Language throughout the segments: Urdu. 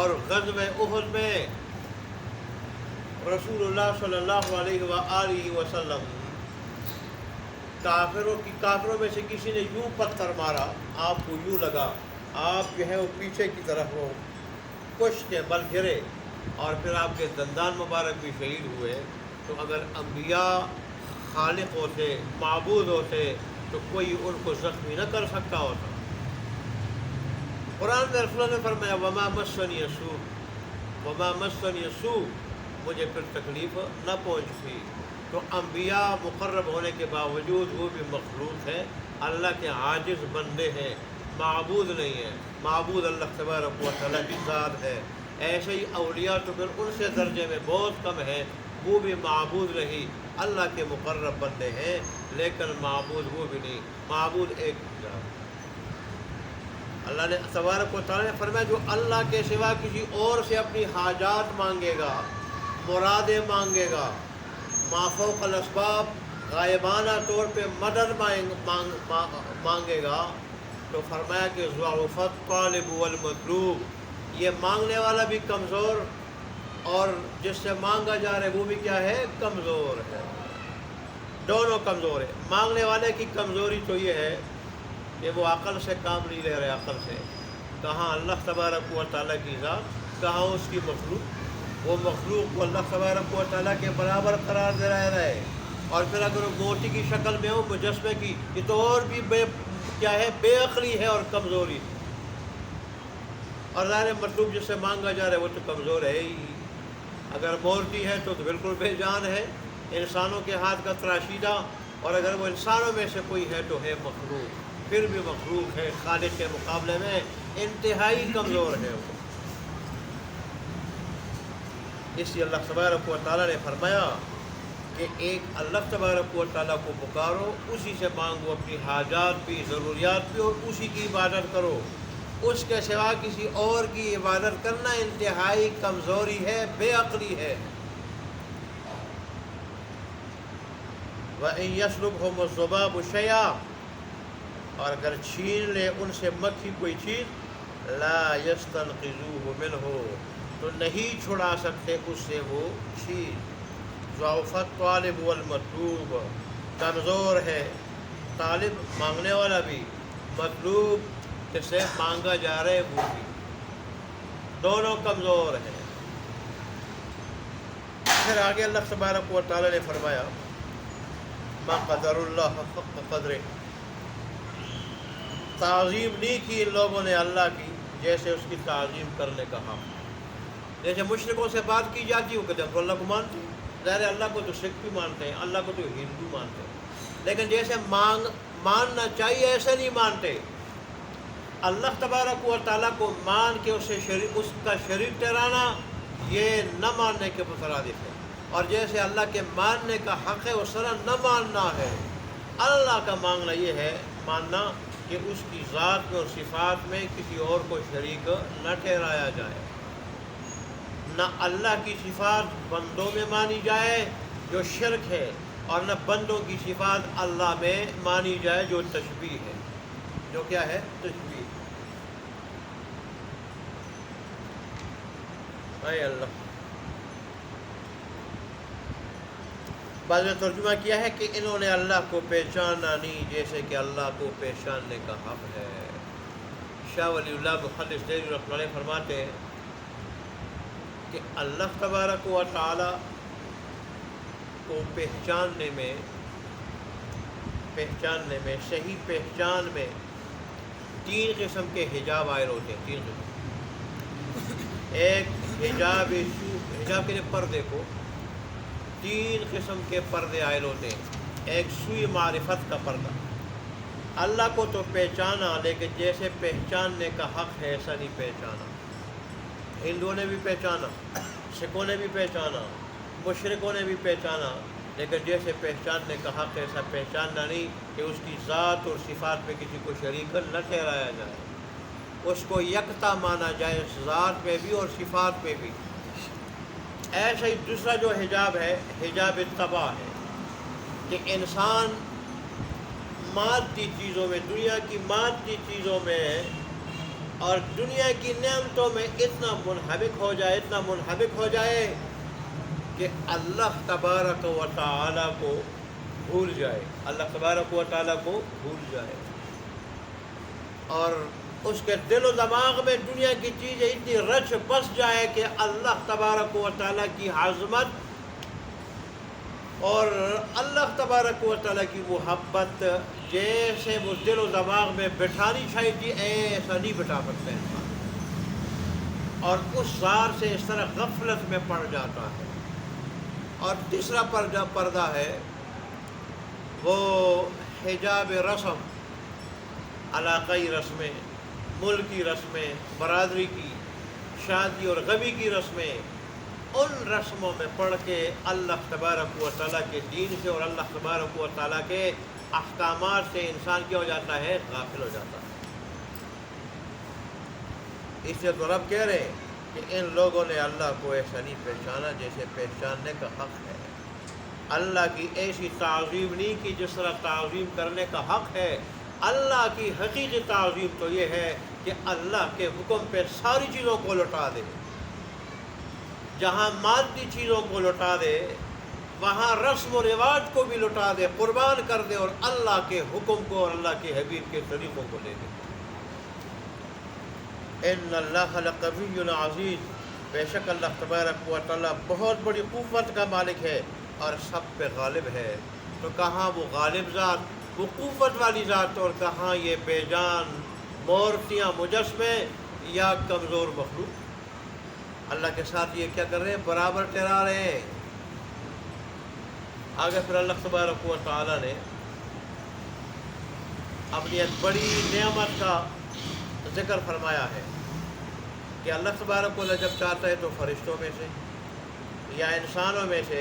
اور غزوہ احد میں رسول اللہ صلی اللہ علیہ وآلہ وسلم کافروں میں سے کسی نے یوں پتھر مارا، آپ کو یوں لگا، آپ جو ہے وہ پیچھے کی طرف وہ کچھ کے بل گرے اور پھر آپ کے دندان مبارک بھی شہید ہوئے۔ تو اگر انبیاء خالق ہوتے، معبود ہوتے، تو کوئی ان کو زخمی نہ کر سکتا ہوتا۔ قرآن میں رسول اللہ نے فرمایا وما مسنی سوء، وما مسنی سوء، مجھے پھر تکلیف نہ پہنچی۔ تو انبیاء مقرب ہونے کے باوجود وہ بھی مخلوق ہیں، اللہ کے عاجز بندے ہیں، معبود نہیں ہیں۔ معبود اللہ تبارک و تعالیٰ کی ذات ہے۔ ایسے ہی اولیاء تو پھر ان سے درجے میں بہت کم ہیں، وہ بھی معبود نہیں، اللہ کے مقرب بندے ہیں، لیکن معبود وہ بھی نہیں، معبود ایک ذات۔ اللہ نے تبارک و تعالیٰ نے فرمایا جو اللہ کے سوا کسی اور سے اپنی حاجات مانگے گا، مرادیں مانگے گا، ما فوق الاسباب، غائبانہ طور پہ مدد مانگے گا، تو فرمایا کہ ضعف الطالب والمطلوب، یہ مانگنے والا بھی کمزور اور جس سے مانگا جا رہا ہے وہ بھی کیا ہے، کمزور ہے، دونوں کمزور ہیں۔ مانگنے والے کی کمزوری تو یہ ہے کہ وہ عقل سے کام نہیں لے رہے، عقل سے، کہاں اللہ تبارک و تعالیٰ کی ذات، کہاں اس کی مخلوق، وہ مخلوق کو اللہ تبارک و تعالیٰ کے برابر قرار دے رہا ہے، اور پھر اگر وہ موتی کی شکل میں ہو، مجسمے کی، یہ تو اور بھی کیا ہے، بے عقلی ہے اور کمزوری ہے۔ اور ظاہر مطلوب جس سے مانگا جا رہا ہے وہ تو کمزور ہے ہی، اگر مورتی ہے تو بالکل بے جان ہے، انسانوں کے ہاتھ کا تراشیدہ، اور اگر وہ انسانوں میں سے کوئی ہے تو ہے مخلوق، پھر بھی مخلوق ہے، خالق کے مقابلے میں انتہائی کمزور ہے وہ۔ اس لیے اللہ تبارک و تعالیٰ نے فرمایا کہ ایک اللہ تبارک و تعالیٰ کو پکارو، اسی سے مانگو اپنی حاجات بھی، ضروریات بھی، اور اسی کی عبادت کرو۔ اس کے سوا کسی اور کی عبادت کرنا انتہائی کمزوری ہے، بے عقلی ہے۔ وَإِن يَسْلُبْهُمُ الذُّبَابُ شَيْئًا، اور اگر چھین لے ان سے مکھی کوئی چیز، لَا يَسْتَنْقِذُوهُ مِنْهُ، تو نہیں چھڑا سکتے اس سے وہ چیز۔ ضعف الطالب والمطلوب، کمزور ہے طالب مانگنے والا بھی، مطلوب جس سے مانگا جا رہا ہے وہ بھی، دونوں کمزور ہیں۔ پھر آگے اللہ تبارک و تعالیٰ نے فرمایا ما قدر اللہ حق قدرہ، تعظیم نہیں کی ان لوگوں نے اللہ کی جیسے اس کی تعظیم کرنے کا حق۔ جیسے مشرکوں سے بات کی جاتی ہے وہ کہتے ہیں اللہ کو مانتے ہیں، ظاہر اللہ کو تو سکھ بھی مانتے ہیں، اللہ کو تو ہندو مانتے ہیں، لیکن جیسے ماننا چاہیے ایسے نہیں مانتے۔ اللہ تبارک و تعالیٰ کو مان کے اس کا شریک ٹھہرانا یہ نہ ماننے کے مترادف ہے، اور جیسے اللہ کے ماننے کا حق ہے اس طرح نہ ماننا ہے۔ اللہ کا مانگنا یہ ہے، ماننا کہ اس کی ذات میں اور صفات میں کسی اور کو شریک نہ ٹھہرایا جائے، نہ اللہ کی صفات بندوں میں مانی جائے جو شرک ہے، اور نہ بندوں کی صفات اللہ میں مانی جائے جو تشبیہ ہے، جو کیا ہے، تشبیہ۔ اے اللہ، بعض نے ترجمہ کیا ہے کہ انہوں نے اللہ کو پہچانا نہیں جیسے کہ اللہ کو پہچاننے کا حق ہے۔ شاہ ولی اللہ محدث دہلوی رحمۃ اللہ علیہ فرماتے ہیں کہ اللہ تبارک و تعالیٰ کو پہچاننے میں صحیح پہچان میں تین قسم کے حجاب عائد ہوتے ہیں، تین قسم۔ ایک حجاب کے پردے کو تین قسم کے پردے عائد ہوتے ہیں۔ ایک سوئی معرفت کا پردہ، اللہ کو تو پہچانا لیکن جیسے پہچاننے کا حق ہے ایسا نہیں پہچانا۔ ہندوؤں نے بھی پہچانا، سکھوں نے بھی پہچانا، مشرکوں نے بھی پہچانا، لیکن جیسے پہچاننے کا حق ہے ایسا پہچاننا نہیں کہ اس کی ذات اور صفات میں کسی کو شریک نہ ٹھہرایا جائے، اس کو یکتا مانا جائے ذات میں بھی اور صفات میں بھی۔ ایسا ہی دوسرا جو حجاب ہے، حجاب اتباع ہے، کہ انسان مادی چیزوں میں، دنیا کی مادی چیزوں میں اور دنیا کی نعمتوں میں اتنا منہمک ہو جائے کہ اللہ تبارک و تعالیٰ کو بھول جائے، اور اس کے دل و دماغ میں دنیا کی چیزیں اتنی رچ بس جائے کہ اللہ تبارک و تعالیٰ کی عظمت اور اللہ تبارک و تعالیٰ کی محبت جیسے وہ دل و دماغ میں بٹھانی چاہیے ایسا نہیں بٹھا سکتے انسان، اور اس ذات سے اس طرح غفلت میں پڑ جاتا ہے۔ اور تیسرا پردہ ہے وہ حجاب رسم، علاقائی رسمیں، ملکی رسمیں، برادری کی شادی اور غمی کی رسمیں، ان رسموں میں پڑھ کے اللہ تبارک و تعالیٰ کے دین سے اور اللہ تبارک و تعالیٰ کے احکامات سے انسان کیا ہو جاتا ہے؟ غافل ہو جاتا ہے۔ اس لیے تو رب کہہ رہے ہیں کہ ان لوگوں نے اللہ کو ایسا نہیں پہچانا جیسے پہچاننے کا حق ہے، اللہ کی ایسی تعظیم نہیں کی جس طرح تعظیم کرنے کا حق ہے۔ اللہ کی حقیقی تعظیم تو یہ ہے کہ اللہ کے حکم پہ ساری چیزوں کو لوٹا دے، جہاں مادی چیزوں کو لوٹا دے وہاں رسم و رواج کو بھی لوٹا دے، قربان کر دے، اور اللہ کے حکم کو اور اللہ کے حبیب کے طریقوں کو لے دے۔ ان اللہ لقوی عزیز، بے شک اللہ تبارک و تعالیٰ بہت بڑی قوت کا مالک ہے اور سب پہ غالب ہے۔ تو کہاں وہ غالب ذات، وہ قوت والی ذات، اور کہاں یہ بے جان مورتیاں، مجسمے یا کمزور مخلوق؟ اللہ کے ساتھ یہ کیا کر رہے ہیں؟ برابر ٹھہرا رہے ہیں۔ آگے پھر اللہ تبارک و تعالیٰ نے اپنی ایک بڑی نعمت کا ذکر فرمایا ہے کہ اللہ تبارک و تعالیٰ جب چاہتا ہے تو فرشتوں میں سے یا انسانوں میں سے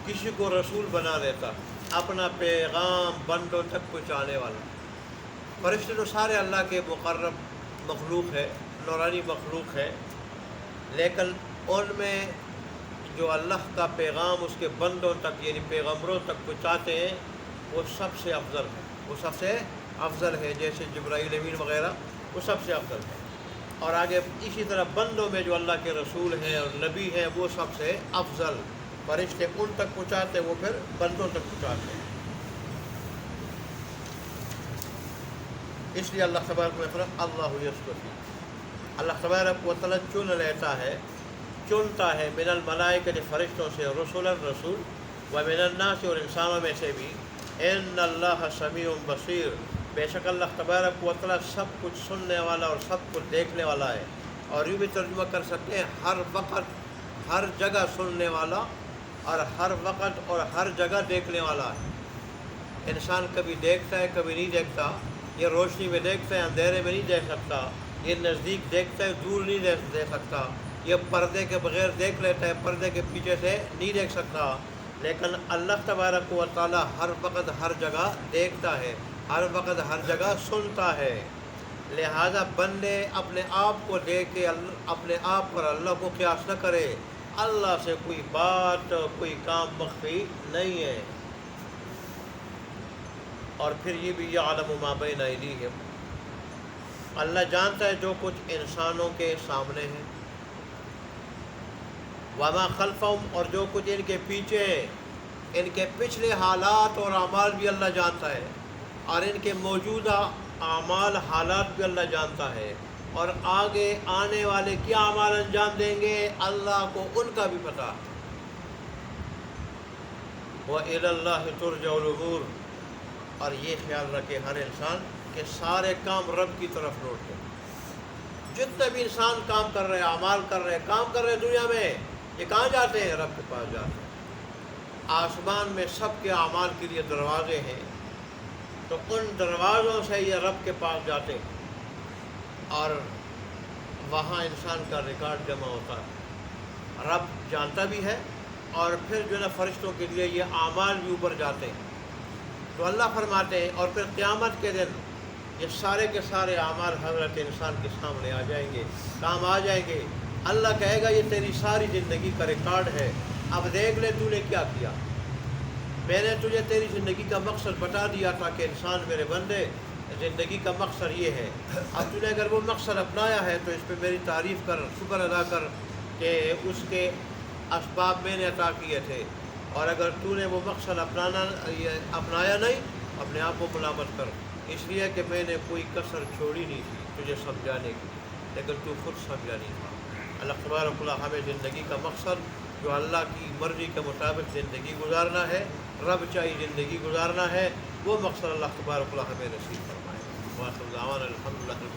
کسی کو رسول بنا دیتا، اپنا پیغام بندوں تک پہنچانے والا۔ فرشتے تو سارے اللہ کے مقرب مخلوق ہے، نورانی مخلوق ہے، لیکن ان میں جو اللہ کا پیغام اس کے بندوں تک یعنی پیغمبروں تک پہنچاتے ہیں وہ سب سے افضل ہے، جیسے جبرائیل امین وغیرہ، وہ سب سے افضل ہے۔ اور آگے اسی طرح بندوں میں جو اللہ کے رسول ہیں اور نبی ہیں وہ سب سے افضل، فرشتے ان تک پہنچاتے وہ پھر بندوں تک پہنچاتے ہیں۔ اس لیے اللہ تبارک و تعالیٰ اللہ یصطفی، اللہ تبارک و تعالیٰ چنتا ہے من الملائکۃ فرشتوں سے، رسول ومن الناس اور انسانوں میں سے بھی، ان اللہ سمیع بصیر، بے شک اللہ تبارک و تعالیٰ سب کچھ سننے والا اور سب کچھ دیکھنے والا ہے۔ اور یوں بھی ترجمہ کر سکتے ہیں ہر وقت ہر جگہ سننے والا اور ہر وقت اور ہر جگہ دیکھنے والا ہے۔ انسان کبھی دیکھتا ہے کبھی نہیں دیکھتا، یہ روشنی میں دیکھتا ہے اندھیرے میں نہیں دیکھ سکتا، یہ نزدیک دیکھتا ہے دور نہیں دیکھ سکتا، یہ پردے کے بغیر دیکھ لیتا ہے پردے کے پیچھے سے نہیں دیکھ سکتا، لیکن اللہ تبارک و تعالیٰ ہر وقت ہر جگہ دیکھتا ہے، ہر وقت ہر جگہ سنتا ہے۔ لہذا بندے اپنے آپ کو دیکھ کے اپنے آپ پر اللہ کو قیاس نہ کرے، اللہ سے کوئی بات کوئی کام مخفی نہیں ہے۔ اور پھر یہ بھی یعلم ما بین ایدیہم، اللہ جانتا ہے جو کچھ انسانوں کے سامنے ہے، وما خلفہم اور جو کچھ ان کے پیچھے ہے، ان کے پچھلے حالات اور اعمال بھی اللہ جانتا ہے، اور ان کے موجودہ اعمال حالات بھی اللہ جانتا ہے، اور آگے آنے والے کیا اعمال انجام دیں گے اللہ کو ان کا بھی پتہ۔ وَإِلَى اللَّهِ تُرْجَعُ الْأُمُورُ، اور یہ خیال رکھے ہر انسان کہ سارے کام رب کی طرف لوٹتے ہیں۔ جتنے بھی انسان کام کر رہے ہیں، اعمال کر رہے ہیں، کام کر رہے ہیں دنیا میں، یہ کہاں جاتے ہیں؟ رب کے پاس جاتے ہیں۔ آسمان میں سب کے اعمال کے لیے دروازے ہیں، تو ان دروازوں سے یہ رب کے پاس جاتے ہیں، اور وہاں انسان کا ریکارڈ جمع ہوتا ہے، رب جانتا بھی ہے، اور پھر جو ہے فرشتوں کے لیے یہ اعمال بھی اوپر جاتے ہیں۔ تو اللہ فرماتے ہیں اور پھر قیامت کے دن یہ سارے کے سارے اعمال حضرت انسان کے سامنے آ جائیں گے، کام آ جائیں گے۔ اللہ کہے گا یہ تیری ساری زندگی کا ریکارڈ ہے، اب دیکھ لے تو نے کیا کیا۔ میں نے تجھے تیری زندگی کا مقصد بتا دیا تھا کہ انسان میرے بندے زندگی کا مقصد یہ ہے. اب تو نے اگر وہ مقصد اپنایا ہے تو اس پہ میری تعریف کر، شکر ادا کر کہ اس کے اسباب میں نے عطا کیے تھے. اور اگر تو نے وہ مقصد اپنایا نہیں، اپنے آپ کو ملامت کر، اس لیے کہ میں نے کوئی کسر چھوڑی نہیں تھی تجھے سمجھانے کی، لیکن تو خود سمجھا نہیں تھا. اللہ تبارک و تعالی ہمیں زندگی کا مقصد جو اللہ کی مرضی کے مطابق زندگی گزارنا ہے، رب چاہی زندگی گزارنا ہے، وہ مقصد اللہ تبارک و تعالی ہمیں نصیب فرمائے. وآخر دعوانا الحمدللہ.